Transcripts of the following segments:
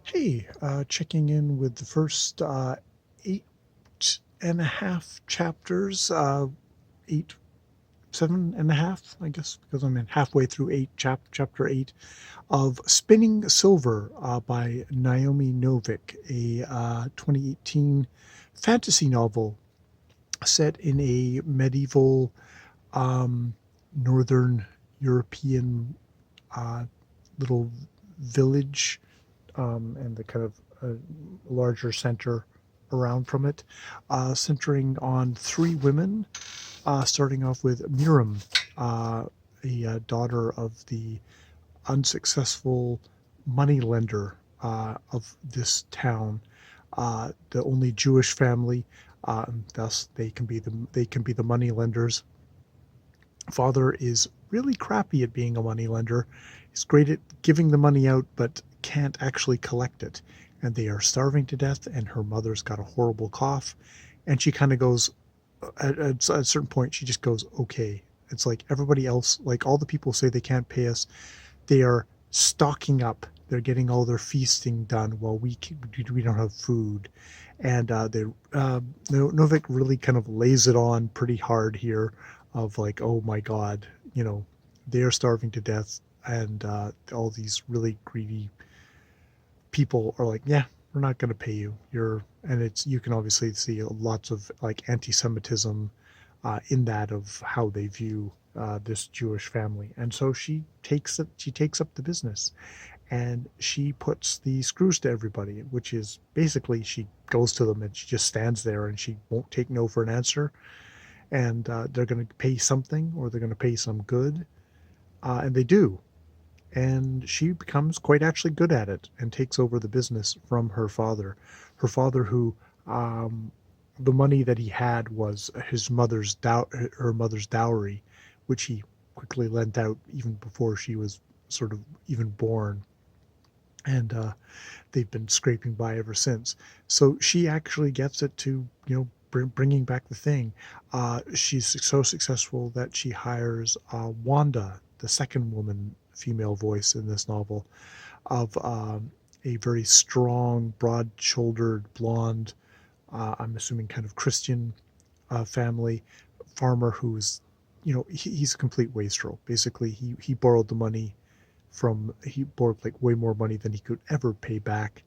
Hey, checking in with the first 8.5 chapters, eight, 7.5, I guess, because I'm in halfway through chapter 8 of Spinning Silver by Naomi Novik, a 2018 fantasy novel set in a medieval um, northern European uh, little village, and the kind of larger center around from it, centering on three women, starting off with Miriam, a daughter of the unsuccessful moneylender of this town, the only Jewish family. Thus, they can be the money lenders. Father is really crappy at being a moneylender. He's great at giving the money out, but can't actually collect it. And they are starving to death, and her mother's got a horrible cough. And she kind of goes, at a certain point, she just goes, okay. It's like everybody else, like all the people say they can't pay us, they are stocking up. They're getting all their feasting done while we don't have food. And Novik really kind of lays it on pretty hard here of like, oh my God, they are starving to death. And all these really greedy people are like, yeah, we're not going to pay you. You can obviously see lots of like anti-Semitism in that of how they view this Jewish family. And so she takes up the business, and she puts the screws to everybody, which is basically she goes to them and she just stands there and she won't take no for an answer. And they're going to pay something, or they're going to pay some good, and they do. And she becomes quite actually good at it and takes over the business from her father. Her father, who um, the money that he had was her mother's dowry, which he quickly lent out even before she was sort of even born. And they've been scraping by ever since. So she actually gets it to, bringing back the thing. She's so successful that she hires Wanda, the second woman, female voice in this novel, of a very strong, broad-shouldered, blonde, I'm assuming kind of Christian family farmer who's, he's a complete wastrel. Basically, he borrowed the money he borrowed like way more money than he could ever pay back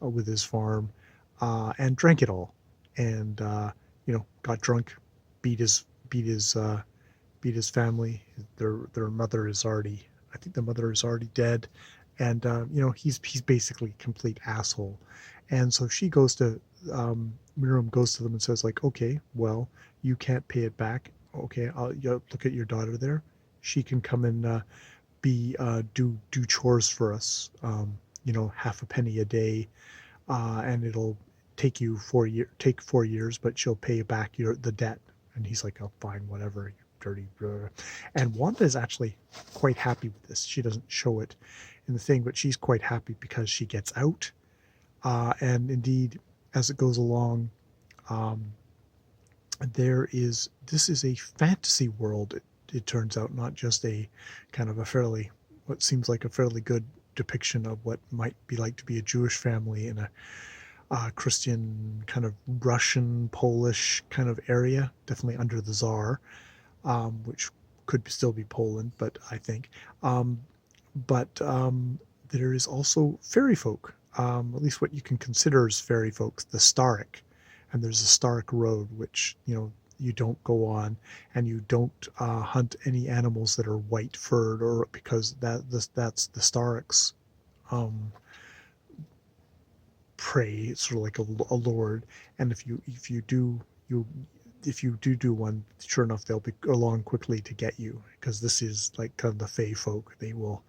with his farm, and drank it all, and got drunk, beat his beat his beat his family. Their mother is already, I think the mother is already dead, and he's basically a complete asshole. And so Miriam goes to them and says like, okay, well, you can't pay it back. Okay, look at your daughter there. She can come and be do chores for us. Half a penny a day, and it'll take 4 years, but she'll pay back the debt. And he's like, oh, fine, whatever, you dirty. Blah. And Wanda is actually quite happy with this. She doesn't show it in the thing, but she's quite happy because she gets out. And indeed, as it goes along, um, this is a fantasy world. It turns out, not just a kind of what seems like a fairly good depiction of what might be like to be a Jewish family in a Christian kind of Russian, Polish kind of area, definitely under the Tsar, which could still be Poland, but I think. But there is also fairy folk, at least what you can consider as fairy folks, the Starik. And there's a Starik road, which, you don't go on, and you don't hunt any animals that are white furred, or because that's the Starik's um, prey. It's sort of like a lord. And if you do one, sure enough, they'll be along quickly to get you, because this is like kind of the Fey folk. They know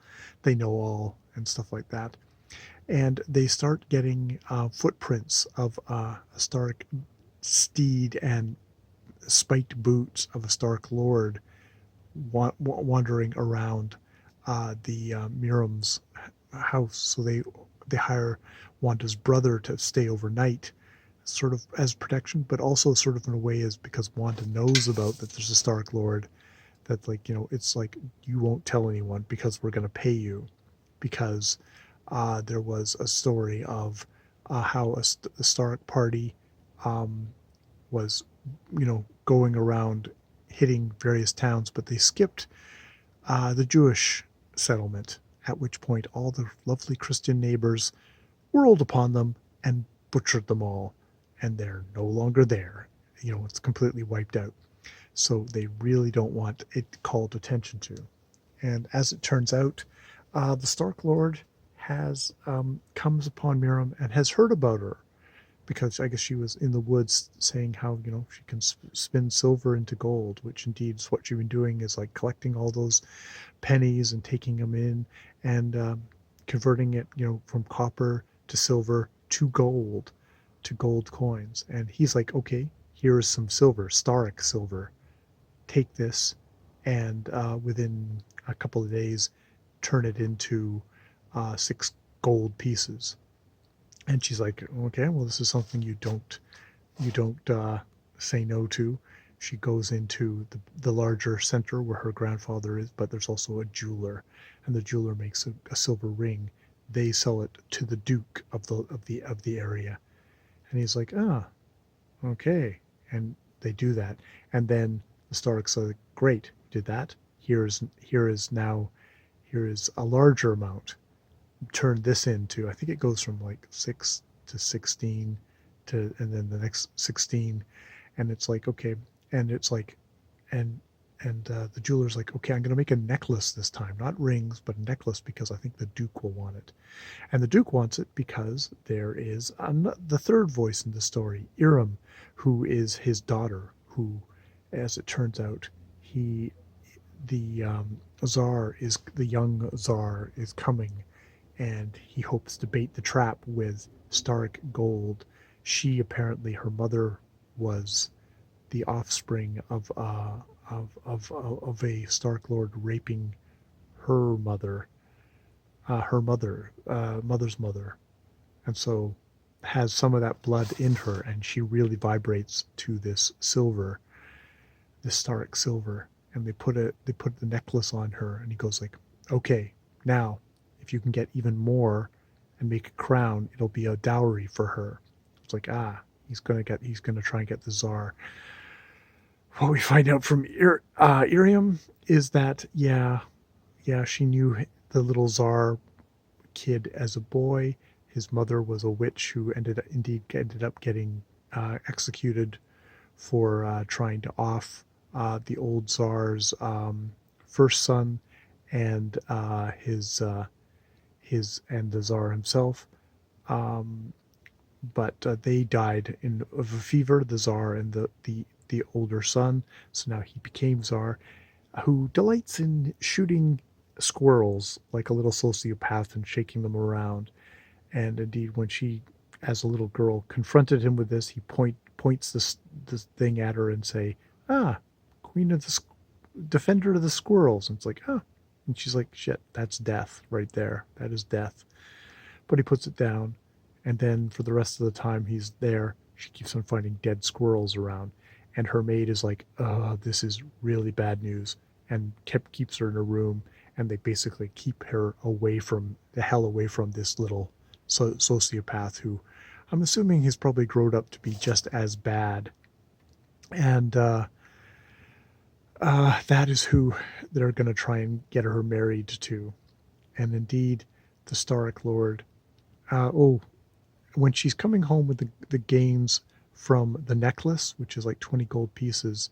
all and stuff like that. And they start getting footprints of a Stark steed and spiked boots of a Stark lord wandering around the Miriam's house. So they hire Wanda's brother to stay overnight, sort of as protection, but also sort of in a way is because Wanda knows about that there's a Stark Lord, that, like, it's like, you won't tell anyone because we're going to pay you, because there was a story of how a Stark party um, was, going around hitting various towns, but they skipped the Jewish settlement, at which point all the lovely Christian neighbors whirled upon them and butchered them all, and they're no longer there. It's completely wiped out. So they really don't want it called attention to. And as it turns out, the Stark Lord has comes upon Miriam and has heard about her, because I guess she was in the woods saying how she can spin silver into gold, which indeed is what she's been doing, is like collecting all those pennies and taking them in and converting it from copper to silver to gold coins. And he's like, okay, here is some silver, Stark silver, take this, and within a couple of days turn it into 6 gold pieces. And she's like, okay, well, this is something you don't say no to. She goes into the larger center where her grandfather is, but there's also a jeweler, and the jeweler makes a silver ring. They sell it to the duke of the area, and he's like, okay, and they do that, and then the Starks are like, great, did that. Here is a larger amount. Turn this into, I think it goes from like 6 to 16 and then the next 16, and it's like, okay, and it's like, and the jeweler's like, okay, I'm going to make a necklace this time, not rings, but a necklace, because I think the duke will want it. And the duke wants it because there is the third voice in the story, Iram, who is his daughter, who, as it turns out, the young czar is coming, and he hopes to bait the trap with Stark gold. Her mother was the offspring of a Stark Lord raping her mother, mother's mother, and so has some of that blood in her, and she really vibrates to this silver, this Stark silver. And they put the necklace on her, and he goes like, okay, now if you can get even more and make a crown, it'll be a dowry for her. It's like, he's gonna try and get the czar. What we find out from Iriam is that she knew the little czar kid as a boy. His mother was a witch who ended up getting executed for trying to off the old czar's first son, and and the czar himself. But they died of a fever, the czar and the older son. So now he became czar, who delights in shooting squirrels like a little sociopath and shaking them around. And indeed, when she, as a little girl, confronted him with this, he points this thing at her and say, Queen of the Defender of the Squirrels. And it's like, and she's like, shit, that's death right there. That is death. But he puts it down, and then for the rest of the time he's there, she keeps on finding dead squirrels around, and her maid is like, this is really bad news, and keeps her in a room, and they basically keep her away from this little sociopath, who I'm assuming has probably grown up to be just as bad. And that is who they're going to try and get her married to. And indeed, the Stark Lord, when she's coming home with the gains from the necklace, which is like 20 gold pieces,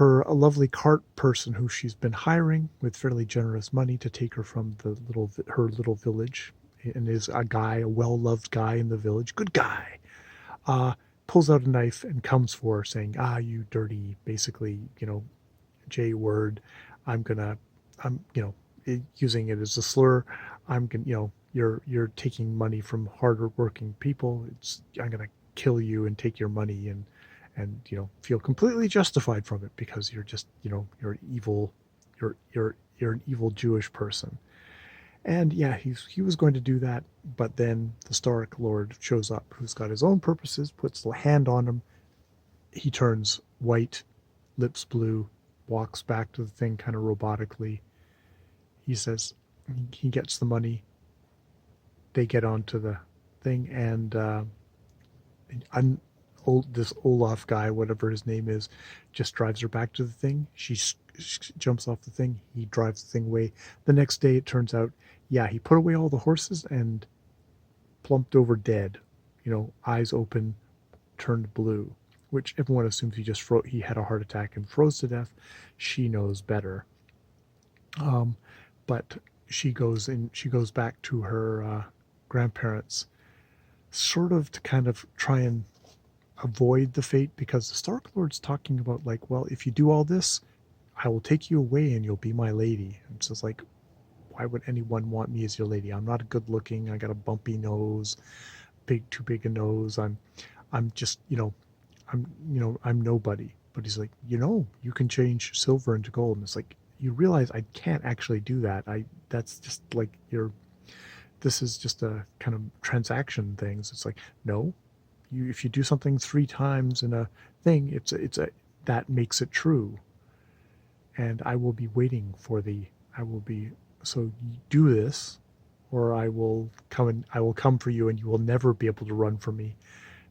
a lovely cart person who she's been hiring with fairly generous money to take her from her little village, and is a well-loved guy in the village, good guy, pulls out a knife and comes for her, saying, you dirty, basically, J word, I'm using it as a slur, I'm gonna, you're taking money from harder working people, I'm gonna kill you and take your money, and feel completely justified from it, because you're just, you're evil, you're an evil Jewish person. And he was going to do that, but then the Stark Lord shows up, who's got his own purposes, puts the hand on him, he turns white, lips blue, walks back to the thing kind of robotically. He says, he gets the money, they get onto the thing, and this Olaf guy, whatever his name is, just drives her back to the thing. She jumps off the thing. He drives the thing away. The next day, it turns out, yeah, he put away all the horses and plumped over dead. Eyes open, turned blue, which everyone assumes he had a heart attack and froze to death. She knows better. But she goes back to her grandparents, sort of to kind of try and avoid the fate, because the Stark Lord's talking about, like, well, if you do all this, I will take you away and you'll be my lady. And it's just like, why would anyone want me as your lady? I'm not good looking. I got a bumpy nose, too big a nose. I'm just, I'm nobody. But he's like, you can change silver into gold. And it's like, you realize I can't actually do that. That's just like this is just a kind of transaction things. It's like, no, if you do something 3 times in a thing, that makes it true. And I will be waiting so you do this, or I will come for you, and you will never be able to run from me.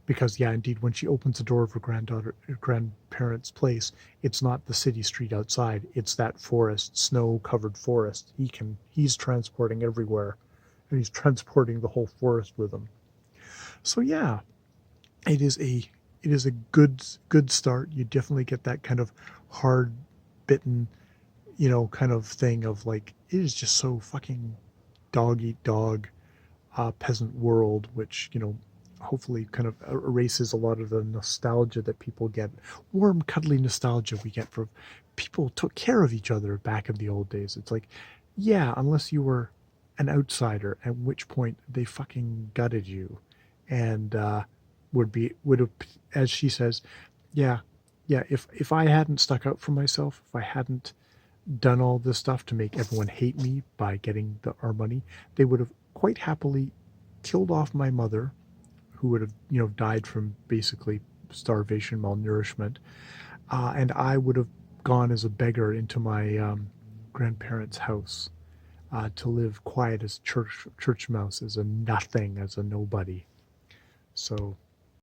Because, yeah, indeed, when she opens the door of her grandparents' place, it's not the city street outside. It's that forest, snow-covered forest. He's transporting everywhere, and he's transporting the whole forest with him. So, yeah, it is a good start. You definitely get that kind of hard bitten, kind of thing of, like, it is just so fucking dog eat dog, peasant world, which, hopefully kind of erases a lot of the nostalgia that people get, warm, cuddly nostalgia we get from people took care of each other back in the old days. It's like, yeah, unless you were an outsider, at which point they fucking gutted you, and would have, as she says, yeah, if I hadn't stuck up for myself, if I hadn't done all this stuff to make everyone hate me by getting our money, they would have quite happily killed off my mother, who would have, died from basically starvation, malnourishment, and I would have gone as a beggar into my grandparents' house to live quiet as church mouse, as a nothing, as a nobody. So